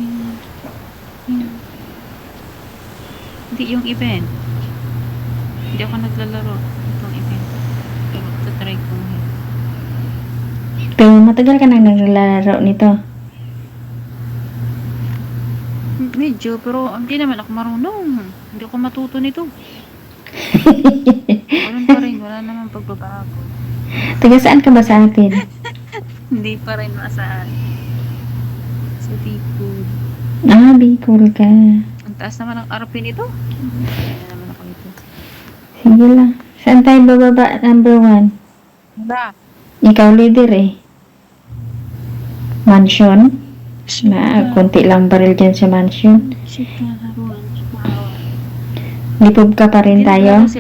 Ayan. Ayan. Hindi yung event. Hindi ako naglalaro. Itong event. Pero tatry ko ngayon. Pero matagal ka nang naglalaro nito. Medyo, pero hindi naman ako marunong. Hindi ako matuto nito. Ganun pa rin. Wala naman pagbabago. Taga saan ka ba sa atin? Hindi pa rin masaan. Sa Bicol. Ah, Bicol ka. Ang taas naman ang RP nito. Kaya naman ako nito. Sige lang. Saan tayo bababa? Number 1. Ba? Ikaw leader eh. Mansion. Na, konti lang baril dyan sa mansion. Shit nga, haruan. Lipog ka pa rin tayo. Si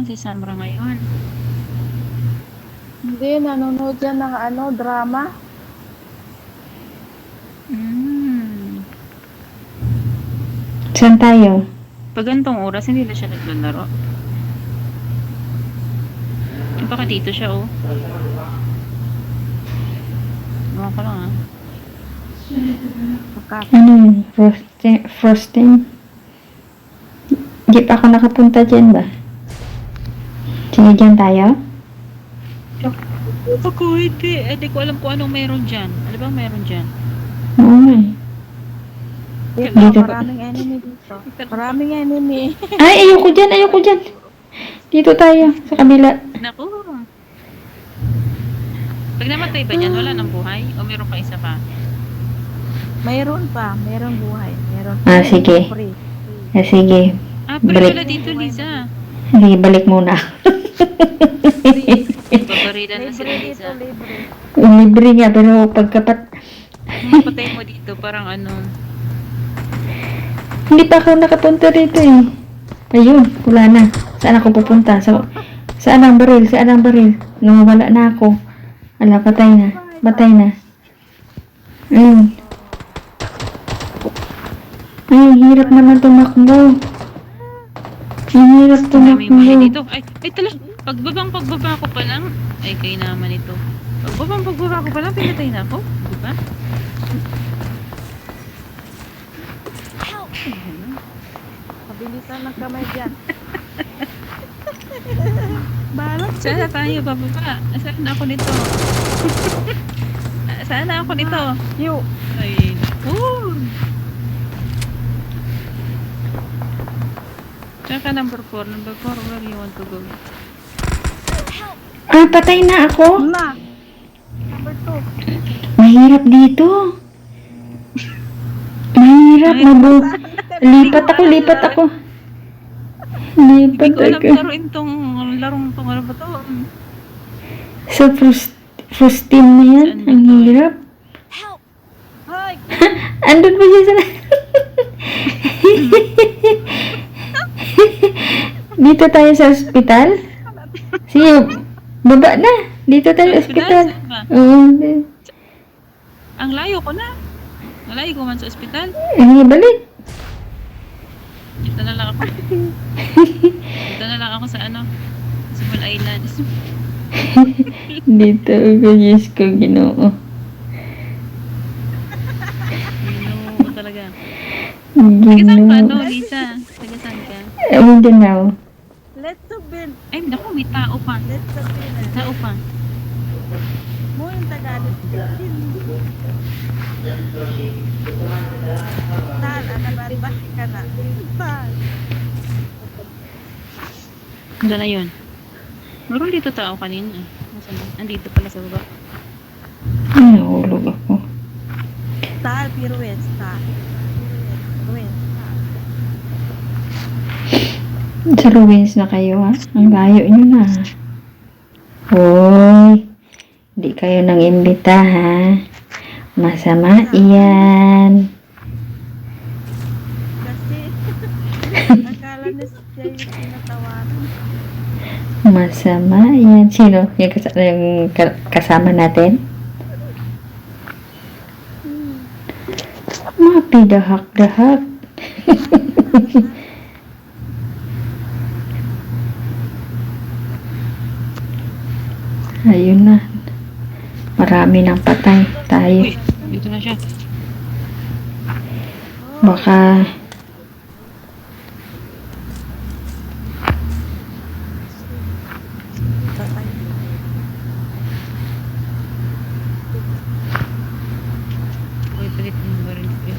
si Samra ngayon. Hindi, nanonood yan ng drama. Saan tayo? Pag ganitong oras, hindi na siya naglalaro. Baka dito siya, oh. Ewan ko lang, ah. Ano yun? Frosting? Di pa ako nakapunta dyan ba? Sige, dyan tayo? Ako, hindi. Hindi ko alam kung anong meron dyan. Ano bang meron dyan? Oo nga eh. Dito pa. Maraming enemy dito. Maraming enemy. Ay, ayoko dyan, ayoko dyan. Dito tayo, sa kabila. Naku. Pag namatay ba dyan, wala nang buhay? O meron pa isa pa? Mayroon pa. Mayroon buhay. Mayroon pa. Ah, sige. Free. Ah, sige. Ah, pero Balik. wala dito, Liza. Sige, balik muna. Babarilan na sila, Libre dito, Liza. libre. Libre nga, pero pagkapat... Mapatay mo dito, parang ano. Hindi pa ako nakapunta dito eh. Ayun, wala na. Saan ako pupunta? Saan ang baril? Saan ang baril? Nawawala na ako. Ala, patay na. Patay na. Ayun. Ay, hirap naman tumakbo. Ang hirap May buhay tumakbo. dito. Ay talaga. Pagbaba ko pa lang. Ay, kayo naman ito. Pagbaba ko pa lang, pinatay na ako. Diba? Pabilisan ng kamay dyan. Balak. Saan na tayo bababa? Saan ako nito? Saan na ako nito? You. Ay, naku. Tsaka number 4. Number 4, where you want to go? Ah, patay na ako. Na. Number 2. Mahirap dito. Mahirap, lipat ako. Hindi Lipat ko alam ako. laruin tong larong tong ano ba to? Sa frosting na yan, Saan ba ang to? hirap. Hoy. Andun pa siya sa... Dito tayo sa ospital? Sige, baba na. Dito tayo sa ospital. Saan ba? Oo. Ang layo ko na. Malayo ko man sa ospital. Balik. Dito na lang ako. Dito na lang ako sa Small Island. Dito ako, Diyos ko, Ginoo. Ginoo talaga. Taga saan ka, Ginoo. Lisa? Taga saan ka? Mindanao. Let's subin. Ay, naku, may tao pa. Let's subin. May tao pa. Mo yung Tagalog. Tal, anabari-bari ka na. Tal. Ano na yun? Meron dito tao kanina. Nasaan na? Andito pala sa baba. Ay, nahulog ako. Tal, piruwes. Tal. Piruwes. Sa ruins na kayo, ha? Ang layo nyo na. Hoy, di kayo nang imbita, ha? Masama iyan. Kasi, akala na siya yung tinatawanan. Masama iyan. Sino? Yung kasama natin? Mapidahak-dahak. Ayun na. Marami nang patay tayo. Uy, dito na siya. Baka Patay. Uy, palit yung baril ko.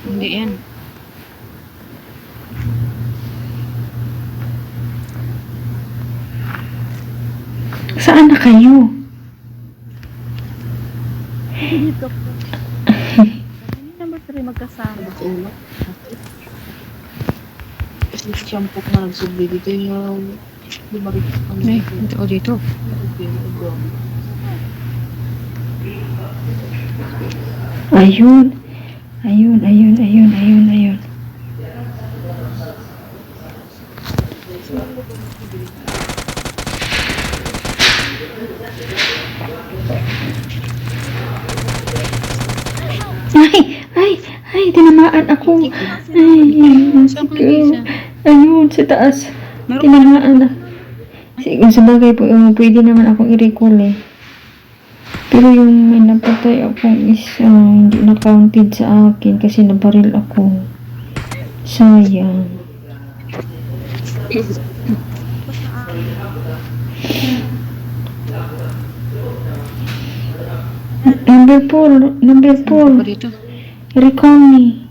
Hindi yan. saan na kayo? Dito po. Hindi naman rin magkasama. Kasi shampoo na nagsubli dito yung lumari ang Ay, ito o dito. Ayun. Ayun, ayun, ayun, ayun, ayun. Ay, tinamaan ako. Saan ka Ko. nag-isa? Ayun, sa taas. Meron ka Tinamaan na. Sige, sabagay po, pwede naman akong i-recall eh. Pero yung may napatay akong isa, hindi na counted sa akin kasi nabaril ako. Sayang. Number 4, pa dito. recall me.